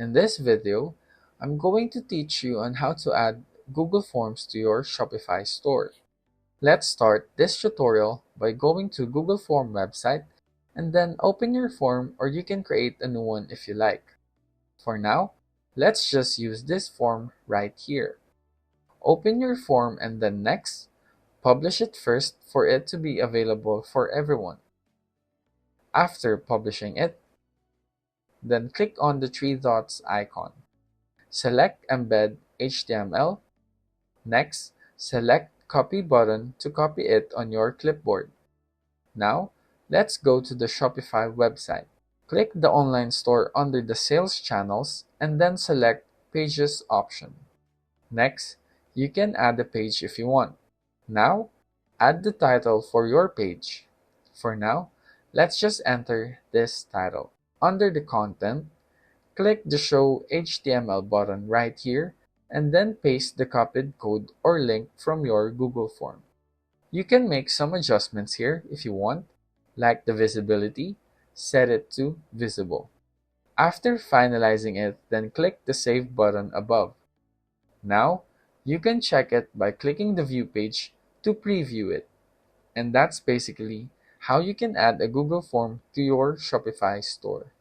In this video, I'm going to teach you on how to add Google Forms to your Shopify store. Let's start this tutorial by going to Google Form website and then open your form, or you can create a new one if you like. For now, let's just use this form right here. Open your form and then next, publish it first for it to be available for everyone. After publishing it, then click on the three dots icon. Select Embed HTML. Next, select Copy button to copy it on your clipboard. Now, let's go to the Shopify website. Click the online store under the Sales Channels and then select Pages option. Next, you can add a page if you want. Now, add the title for your page. For now, let's just enter this title. Under the content, click the Show HTML button right here and then paste the copied code or link from your Google form. You can make some adjustments here if you want, like the visibility, set it to visible. After finalizing it, then click the Save button above. Now, you can check it by clicking the View page to preview it. And that's basically how you can add a Google form to your Shopify store.